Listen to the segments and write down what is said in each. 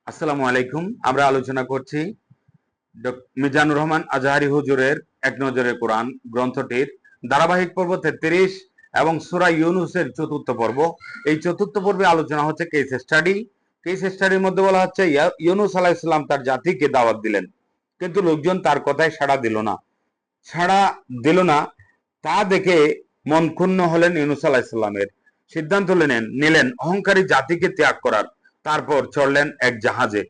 আসসালামু আলাইকুম। আমরা আলোচনা করছি মিজানুর রহমান আজহারি হুজুরের এক নজরে কোরআন গ্রন্থটির ধারাবাহিক পর্ব 33 এবং সূরা ইউনূসের চতুর্থ পর্ব। এই চতুর্থ পর্বে আলোচনা হচ্ছে কেস স্টাডি। কেস স্টাডির মধ্যে বলা হচ্ছে ইউনূস আলাইহিস সালাম তার জাতিকে দাওয়াত দিলেন, কিন্তু লোকজন তার কথায় সাড়া দিল না। তা দেখে মন ক্ষুণ্ণ হলেন ইউনূস আলাইহিস সালামের। সিদ্ধান্ত নিলেন অহংকারী জাতিকে ত্যাগ করার। তারপর চড়লেন এক জাহাজে,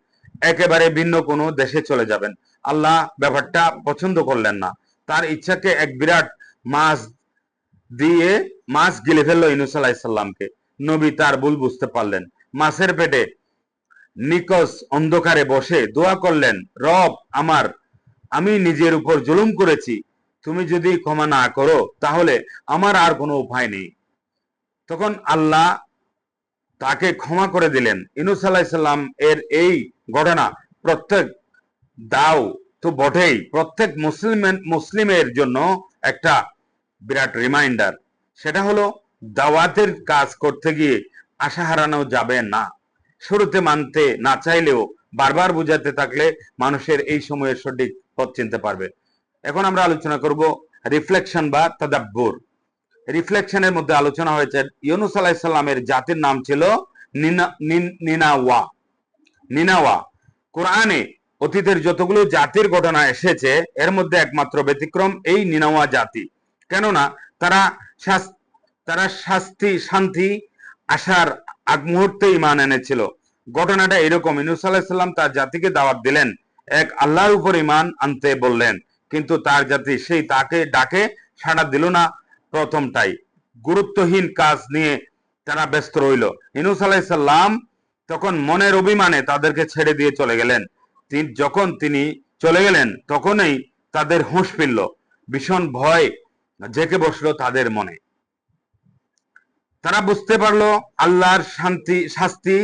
একেবারে ভিন্ন কোনো দেশে চলে যাবেন। আল্লাহ ব্যাপারটা পছন্দ করলেন না। তার ইচ্ছাকে এক বিরাট মাছ দিয়ে মাছ গিলে ফেললো ইউনূস আলাইহিস সালামকে। নবী তার ভুল বুঝতে পারলেন। মাছের পেটে নিকষ অন্ধকারে বসে দোয়া করলেন, রব আমার, আমি নিজের উপর জুলুম করেছি, তুমি যদি ক্ষমা না করো তাহলে আমার আর কোনো উপায় নেই। তখন আল্লাহ তাকে ক্ষমা করে দিলেন। ইউনূস আলাইহিস সালাম এর এই ঘটনা প্রত্যেক দাও তো বটেই, প্রত্যেক মুসলিমের জন্য একটা বিরাট রিমাইন্ডার। সেটা হলো দাওয়াতের কাজ করতে গিয়ে আশা হারানো যাবে না। শুরুতে মানতে না চাইলেও বারবার বুঝাতে থাকলে মানুষের এই সময়ের সঠিক পথ চিনতে পারবে। এখন আমরা আলোচনা করব রিফ্লেকশন বা তাদাব্বুর। রিফ্লেকশনের মধ্যে আলোচনা হয়েছে ইউনূস আলাইহিস সালামের জাতির নাম ছিল নিনাওয়া। কোরআনে অতীতের যতগুলো জাতির ঘটনা এসেছে এর মধ্যে একমাত্র ব্যতিক্রম এই নিনাওয়া জাতি। কেননা তারা শান্তি আসার আগ মুহূর্তে ঈমান এনেছিল। ঘটনাটা এরকম, ইউনূস আলাইহিস সালাম তার জাতিকে দাওয়াত দিলেন, এক আল্লাহর উপর ঈমান আনতে বললেন, কিন্তু তার জাতি সেই তাকে ডাকে সাড়া দিল না। প্রথমটাই গুরুত্বহীন কাজ নিয়ে তারা ব্যস্ত রইল। ইউনূস আলাইহিস সালাম তখন মনের অভিমানে তাদেরকে ছেড়ে দিয়ে চলে গেলেন। যখন তিনি চলে গেলেন তখনই তাদের হুঁশ ফিরল। ভীষণ ভয় জেঁকে বসলো তাদের মনে। তারা বুঝতে পারলো আল্লাহর শাস্তি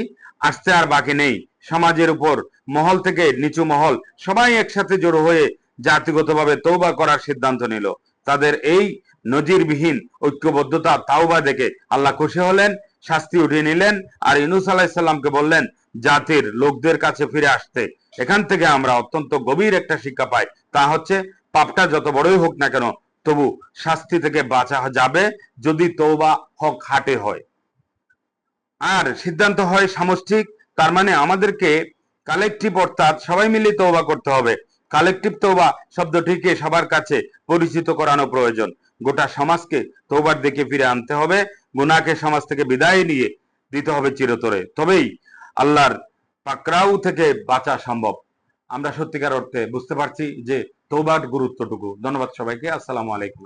আসতে আর বাকি নেই। সমাজের উপর মহল থেকে নিচু মহল সবাই একসাথে জড়ো হয়ে জাতিগতভাবে তওবা করার সিদ্ধান্ত নিল। তাদের এই নজিরবিহীন ঐক্যবদ্ধতা তাওবা দেখে আল্লাহ খুশি হলেন, শাস্তি উঠিয়ে নিলেন আর ইউনূস আলাইহিস সালামকে বললেন জাতির লোকদের কাছে ফিরে আসতে। এখান থেকে আমরা অত্যন্ত গভীর একটা শিক্ষা পাই, তা হচ্ছে পাপটা যত বড়ই হোক না কেন তবু শাস্তি থেকে বাঁচা যাবে যদি তওবা হক হাটে হয় আর সিদ্ধান্ত হয় সামষ্টিক। তার মানে আমাদেরকে কালেকটিভ অর্থাৎ সবাই মিলে তওবা করতে হবে। কালেকটিভ তওবা শব্দটিকে সবার কাছে পরিচিত করানো প্রয়োজন। গোটা সমাজকে তওবার দিকে ফিরে আনতে হবে, গুনাহকে সমাজ থেকে বিদায় নিয়ে দিতে হবে চিরতরে। তবেই আল্লাহর পাকড়াও থেকে বাঁচা সম্ভব। আমরা সত্যিকার অর্থে বুঝতে পারছি যে তওবার গুরুত্বটুকু। ধন্যবাদ সবাইকে। আসসালামু আলাইকুম।